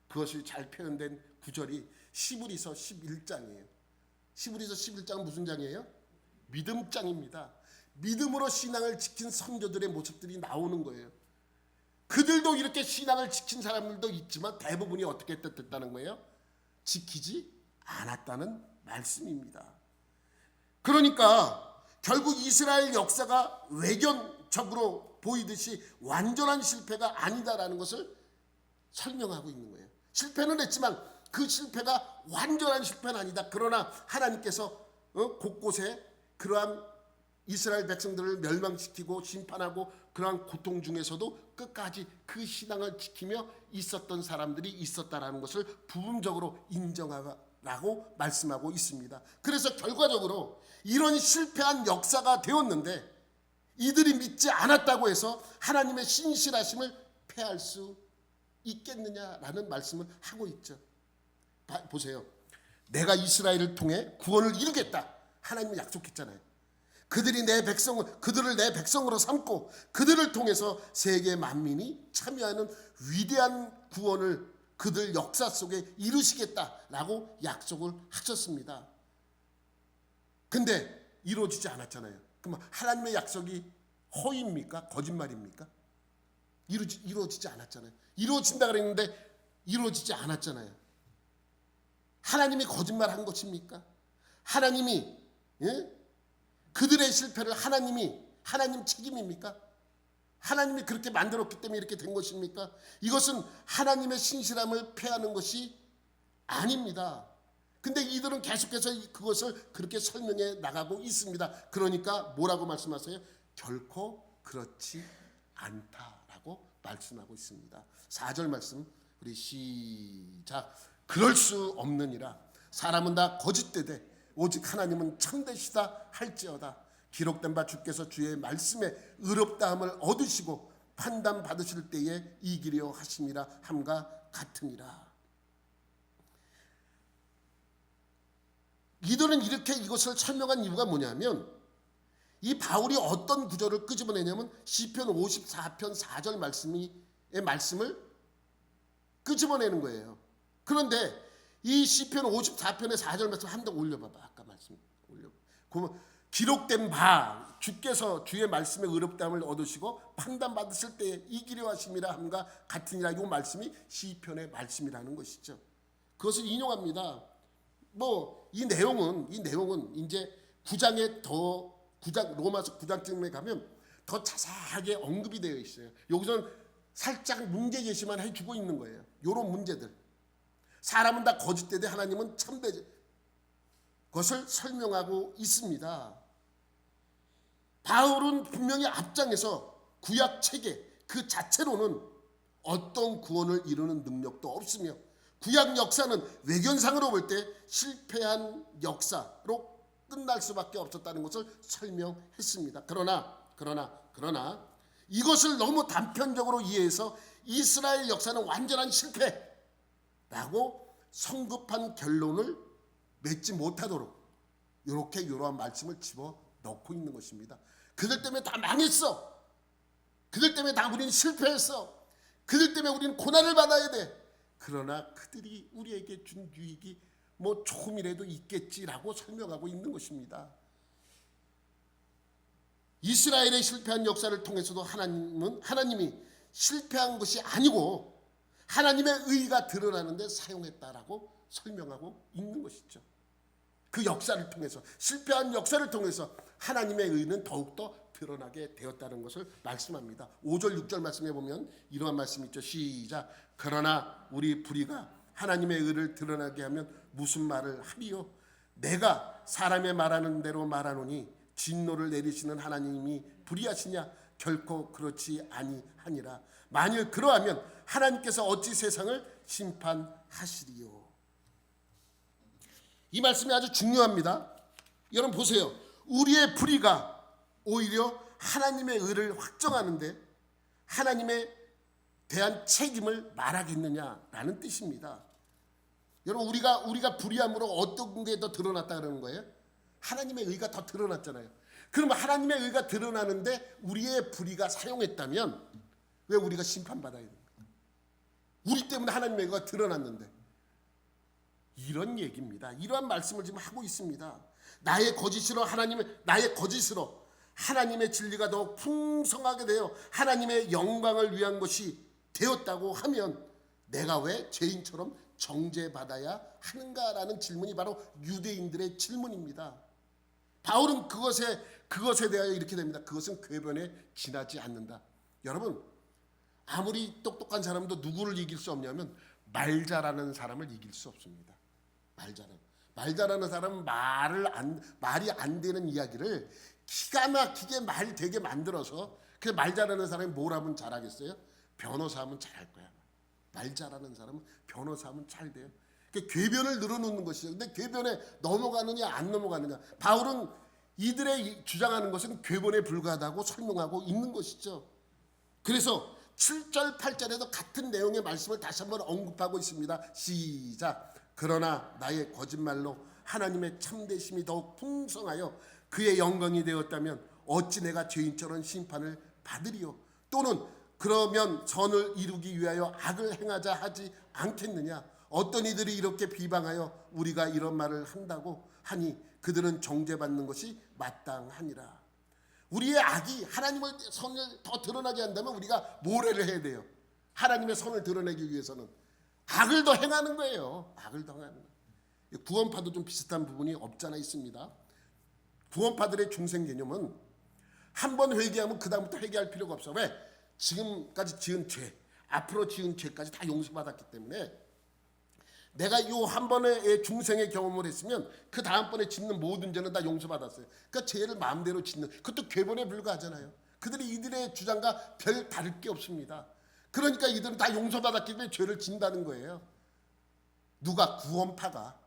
S1: 그것이 잘 표현된 구절이 시브리서 11장이에요. 시브리서 11장은 무슨 장이에요? 믿음장입니다. 믿음으로 신앙을 지킨 선조들의 모습들이 나오는 거예요. 그들도 이렇게 신앙을 지킨 사람들도 있지만 대부분이 어떻게 됐다는 거예요? 지키지 않았다는 말씀입니다. 그러니까 결국 이스라엘 역사가 외견적으로 보이듯이 완전한 실패가 아니다라는 것을 설명하고 있는 거예요. 실패는 했지만 그 실패가 완전한 실패는 아니다. 그러나 하나님께서 곳곳에 그러한 이스라엘 백성들을 멸망시키고 심판하고 그러한 고통 중에서도 끝까지 그 신앙을 지키며 있었던 사람들이 있었다라는 것을 부분적으로 인정하라고 말씀하고 있습니다. 그래서 결과적으로 이런 실패한 역사가 되었는데 이들이 믿지 않았다고 해서 하나님의 신실하심을 패할 수 있겠느냐라는 말씀을 하고 있죠. 보세요. 내가 이스라엘을 통해 구원을 이루겠다. 하나님이 약속했잖아요. 그들을 내 백성으로 삼고 그들을 통해서 세계 만민이 참여하는 위대한 구원을 그들 역사 속에 이루시겠다라고 약속을 하셨습니다. 근데 이루어지지 않았잖아요. 그럼 하나님의 약속이 허위입니까? 거짓말입니까? 이루어지지 않았잖아요. 이루어진다 그랬는데 이루어지지 않았잖아요. 하나님이 거짓말한 것입니까? 하나님이 그 그들의 실패를 하나님 책임입니까? 하나님이 그렇게 만들었기 때문에 이렇게 된 것입니까? 이것은 하나님의 신실함을 폐하는 것이 아닙니다. 근데 이들은 계속해서 그것을 그렇게 설명해 나가고 있습니다. 그러니까 뭐라고 말씀하세요? 결코 그렇지 않다라고 말씀하고 있습니다. 4절 말씀 우리 시작. 그럴 수 없느니라. 사람은 다 거짓되되 오직 하나님은 참되시다 할지어다. 기록된 바 주께서 주의 말씀에 의롭다함을 얻으시고 판단 받으실 때에 이기려 하심이라 함과 같으니라. 이들은 이렇게 이것을 설명한 이유가 뭐냐면 이 바울이 어떤 구절을 끄집어내냐면 시편 54편 4절 말씀을 끄집어내는 거예요. 그런데 이 시편 54편의 4절 말씀 한 번 올려봐봐. 아까 말씀 올려봐. 그러면 기록된 바 주께서 주의 말씀에 의롭다함을 얻으시고 판단받으실 때에 이기려 하심이라 함과 같으니라. 이 말씀이 시편의 말씀이라는 것이죠. 그것을 인용합니다. 이 내용은 이제 9장에 로마서 9장쯤에 가면 더 자세하게 언급이 되어 있어요. 여기서는 살짝 문제 제시만 해주고 있는 거예요. 이런 문제들. 사람은 다 거짓되되 하나님은 참되지. 그것을 설명하고 있습니다. 바울은 분명히 앞장에서 구약 체계 그 자체로는 어떤 구원을 이루는 능력도 없으며 구약 역사는 외견상으로 볼 때 실패한 역사로 끝날 수밖에 없었다는 것을 설명했습니다. 그러나 이것을 너무 단편적으로 이해해서 이스라엘 역사는 완전한 실패라고 성급한 결론을 맺지 못하도록 이러한 말씀을 집어넣고 있는 것입니다. 그들 때문에 다 망했어. 그들 때문에 다 우리는 실패했어. 그들 때문에 우리는 고난을 받아야 돼. 그러나 그들이 우리에게 준 유익이 조금이라도 있겠지라고 설명하고 있는 것입니다. 이스라엘의 실패한 역사를 통해서도 하나님이 실패한 것이 아니고 하나님의 의가 드러나는 데 사용했다라고 설명하고 있는 것이죠. 그 역사를 통해서 실패한 역사를 통해서 하나님의 의는 더욱더 드러나게 되었다는 것을 말씀합니다. 5절 6절 말씀해 보면 이러한 말씀이 있죠. 시작. 그러나 우리 불의가 하나님의 의를 드러나게 하면 무슨 말을 하리요? 내가 사람의 말하는 대로 말하노니 진노를 내리시는 하나님이 불의하시냐? 결코 그렇지 아니하니라. 만일 그러하면 하나님께서 어찌 세상을 심판하시리요? 이 말씀이 아주 중요합니다. 여러분 보세요. 우리의 불의가 오히려 하나님의 의를 확정하는데 하나님에 대한 책임을 말하겠느냐라는 뜻입니다. 여러분 우리가 불의함으로 어떤 게 더 드러났다 그러는 거예요? 하나님의 의가 더 드러났잖아요. 그러면 하나님의 의가 드러나는데 우리의 불의가 사용했다면 왜 우리가 심판받아야 됩니까? 우리 때문에 하나님의 의가 드러났는데 이런 얘기입니다. 이러한 말씀을 지금 하고 있습니다. 나의 거짓으로 하나님의 진리가 더 풍성하게 되어 하나님의 영광을 위한 것이 되었다고 하면 내가 왜 죄인처럼 정죄받아야 하는가라는 질문이 바로 유대인들의 질문입니다. 바울은 그것에 대하여 이렇게 됩니다. 그것은 궤변에 지나지 않는다. 여러분 아무리 똑똑한 사람도 누구를 이길 수 없냐면 말 잘하는 사람을 이길 수 없습니다. 말 잘하는 사람은 말이 안 되는 이야기를 기가 막히게 말 되게 만들어서 그 말 잘하는 사람이 뭘 하면 잘하겠어요? 변호사 하면 잘할 거야. 말 잘하는 사람은 변호사 하면 잘 돼요. 궤변을 늘어놓는 것이죠. 근데 궤변에 넘어가느냐 안 넘어가느냐. 바울은 이들의 주장하는 것은 궤변에 불과하다고 설명하고 있는 것이죠. 그래서 7절 8절에도 같은 내용의 말씀을 다시 한번 언급하고 있습니다. 시작. 그러나 나의 거짓말로 하나님의 참되심이 더욱 풍성하여 그의 영광이 되었다면 어찌 내가 죄인처럼 심판을 받으리요? 또는 그러면 선을 이루기 위하여 악을 행하자 하지 않겠느냐? 어떤 이들이 이렇게 비방하여 우리가 이런 말을 한다고 하니 그들은 정죄받는 것이 마땅하니라. 우리의 악이 하나님의 선을 더 드러나게 한다면 우리가 모래를 해야 돼요. 하나님의 선을 드러내기 위해서는 악을 더 행하는 거예요. 악을 더 행하는 거예요. 구원파도 좀 비슷한 부분이 없잖아 있습니다. 구원파들의 중생 개념은 한 번 회개하면 그 다음부터 회개할 필요가 없어. 왜? 지금까지 지은 죄, 앞으로 지은 죄까지 다 용서받았기 때문에 내가 요 한 번의 중생의 경험을 했으면 그 다음번에 짓는 모든 죄는 다 용서받았어요. 그러니까 죄를 마음대로 짓는, 그것도 궤본에 불과하잖아요. 그들이 이들의 주장과 별 다를 게 없습니다. 그러니까 이들은 다 용서받았기 때문에 죄를 진다는 거예요. 누가? 구원파가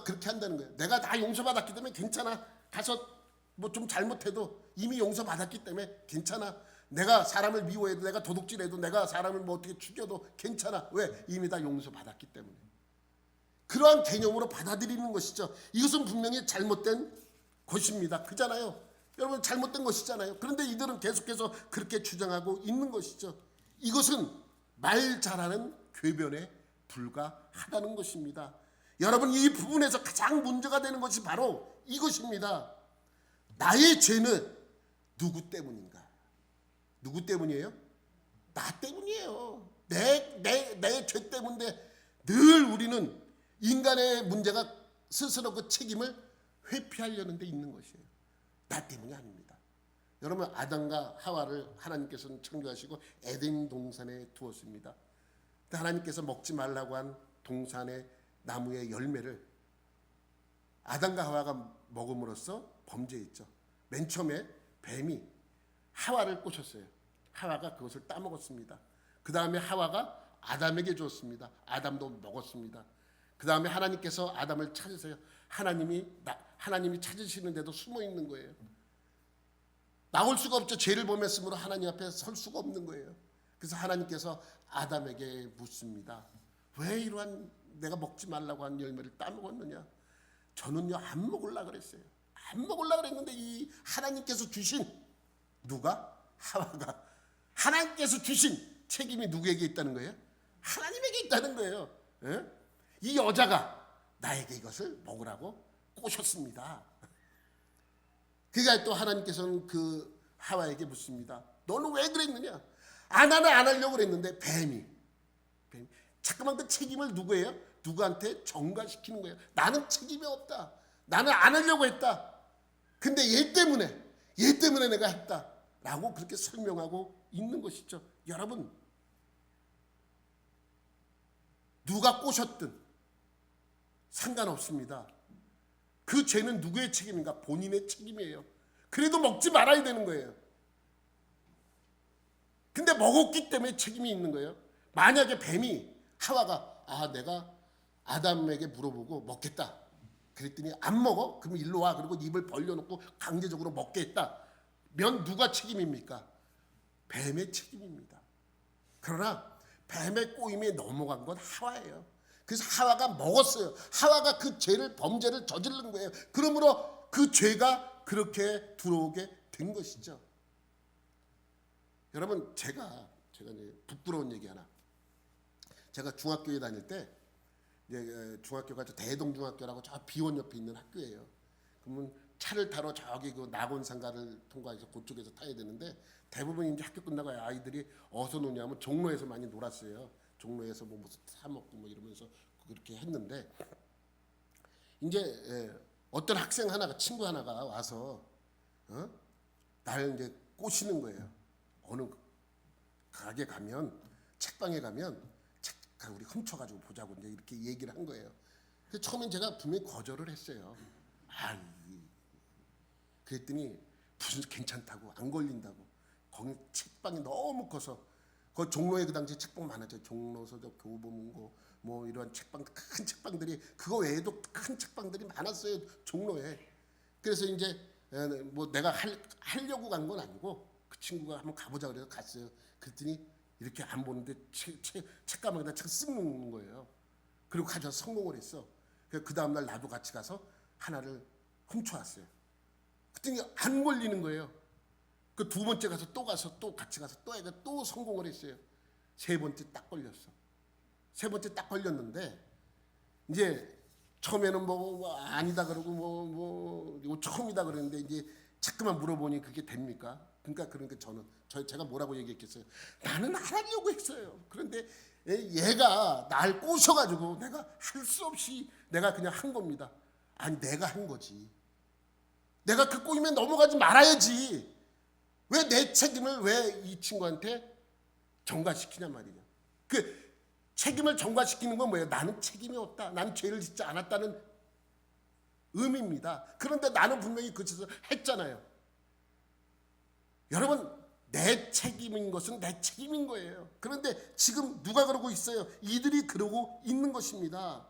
S1: 그렇게 한다는 거예요. 내가 다 용서받았기 때문에 괜찮아. 가서 뭐 좀 잘못해도 이미 용서받았기 때문에 괜찮아. 내가 사람을 미워해도, 내가 도둑질해도, 내가 사람을 뭐 어떻게 죽여도 괜찮아. 왜? 이미 다 용서받았기 때문에. 그러한 개념으로 받아들이는 것이죠. 이것은 분명히 잘못된 것입니다. 그잖아요. 여러분, 잘못된 것이잖아요. 그런데 이들은 계속해서 그렇게 주장하고 있는 것이죠. 이것은 말 잘하는 궤변에 불과하다는 것입니다. 여러분, 이 부분에서 가장 문제가 되는 것이 바로 이것입니다. 나의 죄는 누구 때문인가? 누구 때문이에요? 나 때문이에요. 내 죄 때문에 늘 우리는 인간의 문제가 스스로 그 책임을 회피하려는 데 있는 것이에요. 나 때문이 아닙니다. 여러분, 아담과 하와를 하나님께서는 창조하시고 에덴 동산에 두었습니다. 하나님께서 먹지 말라고 한 동산의 나무의 열매를 아담과 하와가 먹음으로써 범죄했죠. 맨 처음에 뱀이 하와를 꼬셨어요. 하와가 그것을 따먹었습니다. 그 다음에 하와가 아담에게 줬습니다. 아담도 먹었습니다. 그 다음에 하나님께서 아담을 찾으세요. 하나님이 찾으시는데도 숨어 있는 거예요. 나올 수가 없죠. 죄를 범했으므로 하나님 앞에 설 수가 없는 거예요. 그래서 하나님께서 아담에게 묻습니다. 왜 이러한 내가 먹지 말라고 한 열매를 따먹었느냐? 저는요, 안 먹으려고 그랬어요. 안 먹으려고 그랬는데 이 하나님께서 주신, 누가? 하와가 하나님께서 주신 책임이 누구에게 있다는 거예요? 하나님에게 있다는 거예요. 예? 이 여자가 나에게 이것을 먹으라고 꼬셨습니다. 그러니까 또 하나님께서는 그 하와에게 묻습니다. 너는 왜 그랬느냐? 나는 안 하려고 그랬는데 뱀이 자꾸만 그 책임을 누구한테 전가시키는 거예요. 나는 책임이 없다. 나는 안 하려고 했다. 근데 얘 때문에 내가 했다. 라고 그렇게 설명하고 있는 것이죠. 여러분, 누가 꼬셨든 상관없습니다. 그 죄는 누구의 책임인가? 본인의 책임이에요. 그래도 먹지 말아야 되는 거예요. 근데 먹었기 때문에 책임이 있는 거예요. 만약에 뱀이 하와가 내가 아담에게 물어보고 먹겠다 그랬더니 안 먹어? 그럼 일로 와. 그리고 입을 벌려놓고 강제적으로 먹게 했다면 누가 책임입니까? 뱀의 책임입니다. 그러나 뱀의 꼬임에 넘어간 건 하와예요. 그래서 하와가 먹었어요. 하와가 그 범죄를 저지른 거예요. 그러므로 그 죄가 그렇게 들어오게 된 것이죠. 여러분, 제가 이제 부끄러운 얘기 하나. 제가 중학교에 다닐 때, 이제 중학교가 대동중학교라고 저 비원 옆에 있는 학교예요. 그러면 차를 타러 저기 그 낙원상가를 통과해서 그쪽에서 타야 되는데, 대부분 이제 학교 끝나고 아이들이 어디서 노냐면 종로에서 많이 놀았어요. 종로에서 뭐 무슨 사 먹고 뭐 이러면서 그렇게 했는데, 이제 어떤 학생 하나가, 친구 하나가 와서 날 이제 꼬시는 거예요. 어느 가게 가면, 책방에 가면 책 우리 훔쳐가지고 보자고 이제 이렇게 얘기를 한 거예요. 그래서 처음엔 제가 분명히 거절을 했어요. 그랬더니 무슨 괜찮다고, 안 걸린다고. 거기 책방이 너무 커서, 그 종로에 그 당시에 책방 많았죠. 종로, 서적, 교보문고 뭐 이런 책방, 큰 책방들이, 그거 외에도 큰 책방들이 많았어요, 종로에. 그래서 이제 뭐 내가 하려고 간 건 아니고 그 친구가 한번 가보자 그래서 갔어요. 그랬더니 이렇게 안 보는데 책가방에다 책 쓱 놓는 거예요. 그리고 가져서 성공을 했어. 그 다음날 나도 같이 가서 하나를 훔쳐왔어요. 그랬더니 안 걸리는 거예요. 그 두 번째 가서 또 같이 가서 또 성공을 했어요. 세 번째 딱 걸렸어. 세 번째 딱 걸렸는데, 이제 처음에는 뭐 아니다 그러고 뭐 처음이다 그러는데, 이제 자꾸만 물어보니 그게 됩니까? 그러니까 제가 뭐라고 얘기했겠어요? 나는 안 하려고 했어요. 그런데 얘가 날 꼬셔가지고 내가 할 수 없이 내가 그냥 한 겁니다. 아니, 내가 한 거지. 내가 그 꼬임에 넘어가지 말아야지. 왜 내 책임을 왜 이 친구한테 전가시키냐 말이냐. 그 책임을 전가시키는 건 뭐예요? 나는 책임이 없다. 나는 죄를 짓지 않았다는 의미입니다. 그런데 나는 분명히 그 짓을 했잖아요. 여러분, 내 책임인 것은 내 책임인 거예요. 그런데 지금 누가 그러고 있어요? 이들이 그러고 있는 것입니다.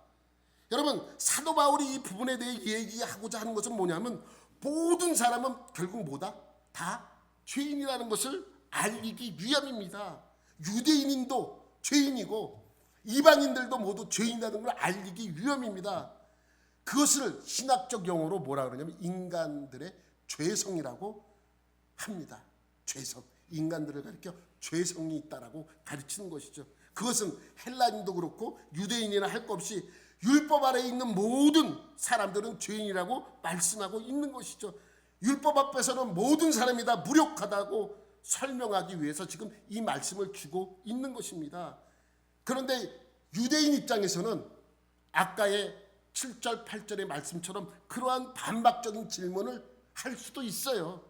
S1: 여러분, 사도 바울이 이 부분에 대해 얘기하고자 하는 것은 뭐냐면, 모든 사람은 결국 뭐다? 다 죄인이라는 것을 알리기 위함입니다. 유대인도 죄인이고 이방인들도 모두 죄인이라는 걸 알리기 위함입니다. 그것을 신학적 용어로 뭐라 그러냐면 인간들의 죄성이라고 합니다. 죄성. 인간들을 가리켜 죄성이 있다라고 가르치는 것이죠. 그것은 헬라인도 그렇고 유대인이나 할 것 없이 율법 아래에 있는 모든 사람들은 죄인이라고 말씀하고 있는 것이죠. 율법 앞에서는 모든 사람이 다 무력하다고 설명하기 위해서 지금 이 말씀을 주고 있는 것입니다. 그런데 유대인 입장에서는 아까의 7절 8절의 말씀처럼 그러한 반박적인 질문을 할 수도 있어요.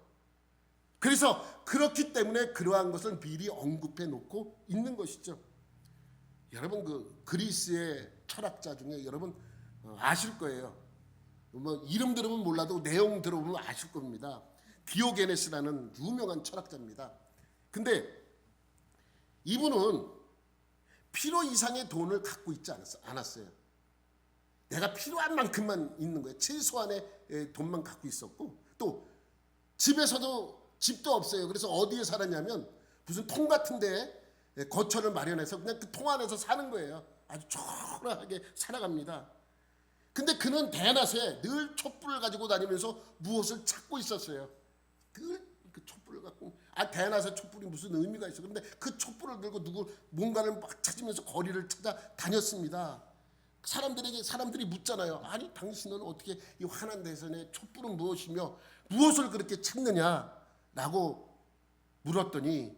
S1: 그래서 그렇기 때문에 그러한 것을 미리 언급해 놓고 있는 것이죠. 여러분, 그 그리스의 철학자 중에 여러분 아실 거예요. 뭐 이름 들으면 몰라도 내용 들어보면 아실 겁니다. 디오게네스라는 유명한 철학자입니다. 근데 이분은 필요 이상의 돈을 갖고 있지 않았어요. 내가 필요한 만큼만 있는 거예요. 최소한의 돈만 갖고 있었고, 또 집도 없어요. 그래서 어디에 살았냐면 무슨 통 같은 데에 거처를 마련해서 그냥 그 통 안에서 사는 거예요. 아주 초라하게 살아갑니다. 근데 그는 대낮에 늘 촛불을 가지고 다니면서 무엇을 찾고 있었어요. 늘 그 촛불을 갖고, 대낮에 촛불이 무슨 의미가 있어. 그런데 그 촛불을 들고 뭔가를 막 찾으면서 거리를 찾아 다녔습니다. 사람들이 묻잖아요. 아니, 당신은 어떻게 이 환한 대선에 촛불은 무엇이며 무엇을 그렇게 찾느냐라고 물었더니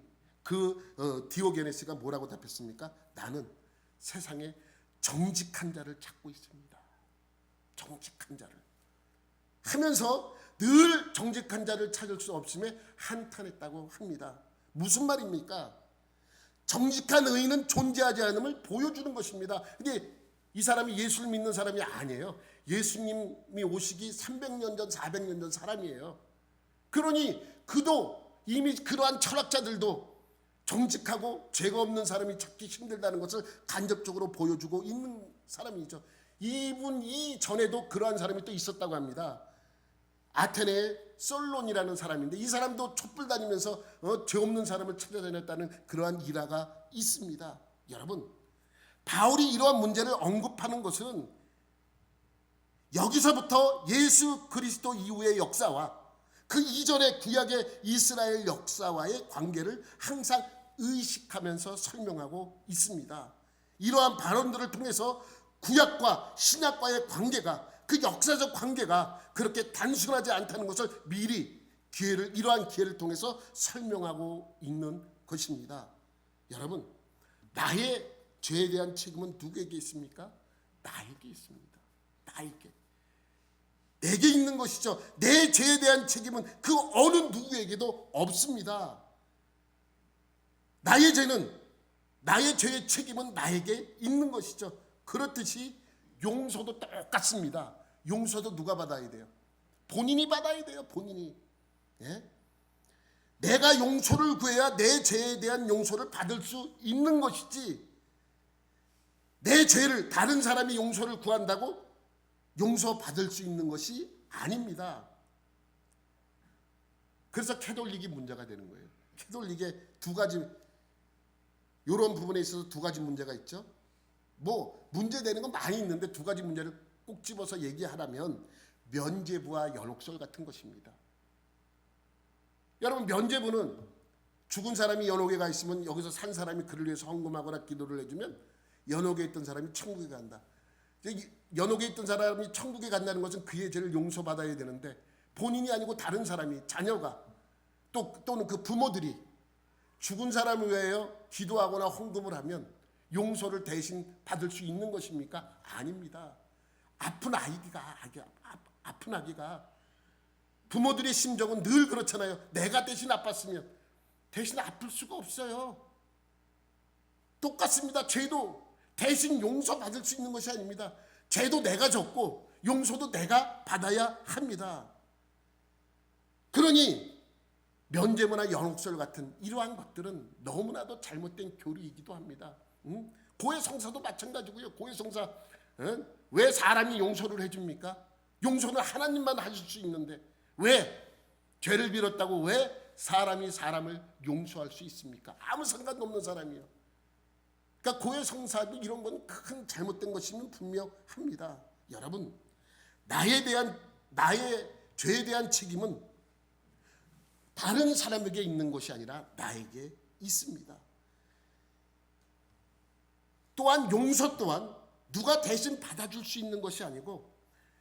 S1: 디오게네스가 뭐라고 답했습니까? 나는 세상에 정직한 자를 찾고 있습니다. 정직한 자를 하면서 늘 정직한 자를 찾을 수 없음에 한탄했다고 합니다. 무슨 말입니까? 정직한 의인은 존재하지 않음을 보여주는 것입니다. 근데 이 사람이 예수를 믿는 사람이 아니에요. 예수님이 오시기 300년 전 400년 전 사람이에요. 그러니 그도 이미 그러한 철학자들도 정직하고 죄가 없는 사람이 찾기 힘들다는 것을 간접적으로 보여주고 있는 사람이죠. 이분 전에도 그러한 사람이 또 있었다고 합니다. 아테네의 솔론이라는 사람인데 이 사람도 촛불 다니면서 죄 없는 사람을 찾아다녔다는 그러한 일화가 있습니다. 여러분, 바울이 이러한 문제를 언급하는 것은 여기서부터 예수 그리스도 이후의 역사와 그 이전의 구약의 이스라엘 역사와의 관계를 항상 의식하면서 설명하고 있습니다. 이러한 발언들을 통해서 구약과 신약과의 관계가, 그 역사적 관계가 그렇게 단순하지 않다는 것을 미리 이러한 기회를 통해서 설명하고 있는 것입니다. 여러분, 나의 죄에 대한 책임은 누구에게 있습니까? 나에게 있습니다. 나에게. 내게 있는 것이죠. 내 죄에 대한 책임은 그 어느 누구에게도 없습니다. 나의 죄의 책임은 나에게 있는 것이죠. 그렇듯이 용서도 똑같습니다. 용서도 누가 받아야 돼요? 본인이 받아야 돼요. 본인이. 예? 내가 용서를 구해야 내 죄에 대한 용서를 받을 수 있는 것이지, 내 죄를 다른 사람이 용서를 구한다고 용서받을 수 있는 것이 아닙니다. 그래서 캐톨릭이 문제가 되는 거예요. 캐톨릭에 이런 부분에 있어서 두 가지 문제가 있죠. 뭐 문제되는 건 많이 있는데 두 가지 문제를 꼭 집어서 얘기하라면 면죄부와 연옥설 같은 것입니다. 여러분, 면죄부는 죽은 사람이 연옥에 가 있으면 여기서 산 사람이 그를 위해서 헌금하거나 기도를 해주면 연옥에 있던 사람이 천국에 간다. 연옥에 있던 사람이 천국에 간다는 것은 그의 죄를 용서받아야 되는데 본인이 아니고 다른 사람이, 자녀가 또는 그 부모들이 죽은 사람을 위하여 기도하거나 헌금을 하면 용서를 대신 받을 수 있는 것입니까? 아닙니다. 아픈 아기가 부모들의 심정은 늘 그렇잖아요. 내가 대신 아팠으면. 대신 아플 수가 없어요. 똑같습니다. 죄도 대신 용서받을 수 있는 것이 아닙니다. 죄도 내가 졌고 용서도 내가 받아야 합니다. 그러니 면죄부나 연옥설 같은 이러한 것들은 너무나도 잘못된 교리이기도 합니다. 고해성사도 마찬가지고요. 고해성사 왜 사람이 용서를 해줍니까? 용서는 하나님만 하실 수 있는데 왜 죄를 빌었다고 왜 사람이 사람을 용서할 수 있습니까? 아무 상관도 없는 사람이요. 그러니까 고해성사도 이런 건 큰 잘못된 것이면 분명합니다. 여러분, 나의 죄에 대한 책임은 다른 사람에게 있는 것이 아니라 나에게 있습니다. 또한 용서 또한 누가 대신 받아줄 수 있는 것이 아니고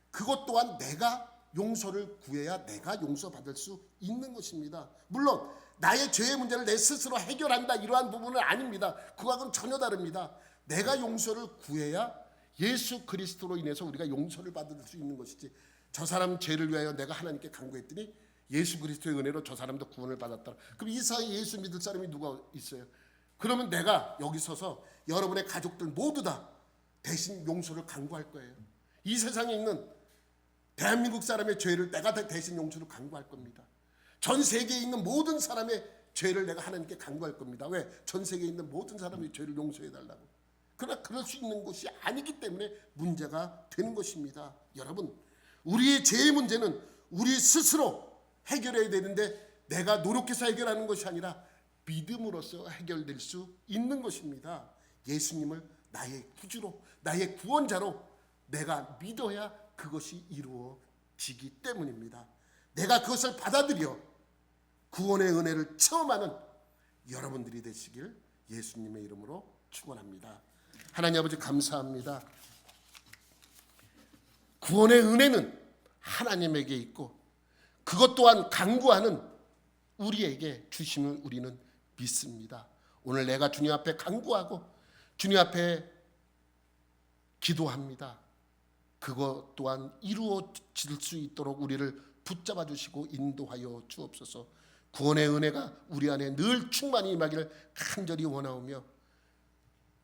S1: 그것 또한 내가 용서를 구해야 내가 용서받을 수 있는 것입니다. 물론 나의 죄의 문제를 내 스스로 해결한다 이러한 부분은 아닙니다. 그거하고는 전혀 다릅니다. 내가 용서를 구해야 예수 그리스도로 인해서 우리가 용서를 받을 수 있는 것이지, 저 사람 죄를 위하여 내가 하나님께 간구했더니 예수 그리스도의 은혜로 저 사람도 구원을 받았다. 그럼 이 사이에 예수 믿을 사람이 누가 있어요? 그러면 내가 여기 서서 여러분의 가족들 모두 다 대신 용서를 간구할 거예요. 이 세상에 있는 대한민국 사람의 죄를 내가 대신 용서를 간구할 겁니다. 전 세계에 있는 모든 사람의 죄를 내가 하나님께 간구할 겁니다. 왜? 전 세계에 있는 모든 사람의 죄를 용서해 달라고. 그러나 그럴 수 있는 것이 아니기 때문에 문제가 되는 것입니다. 여러분, 우리의 죄의 문제는 우리 스스로 해결해야 되는데 내가 노력해서 해결하는 것이 아니라 믿음으로써 해결될 수 있는 것입니다. 예수님을 나의 구주로, 나의 구원자로 내가 믿어야 그것이 이루어지기 때문입니다. 내가 그것을 받아들여 구원의 은혜를 체험하는 여러분들이 되시길 예수님의 이름으로 축원합니다. 하나님 아버지 감사합니다. 구원의 은혜는 하나님에게 있고 그것 또한 간구하는 우리에게 주심을 우리는 믿습니다. 오늘 내가 주님 앞에 간구하고 주님 앞에 기도합니다. 그것 또한 이루어질 수 있도록 우리를 붙잡아 주시고 인도하여 주옵소서. 구원의 은혜가 우리 안에 늘 충만히 임하기를 간절히 원하오며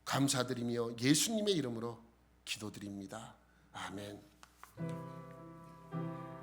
S1: 감사드리며 예수님의 이름으로 기도드립니다. 아멘.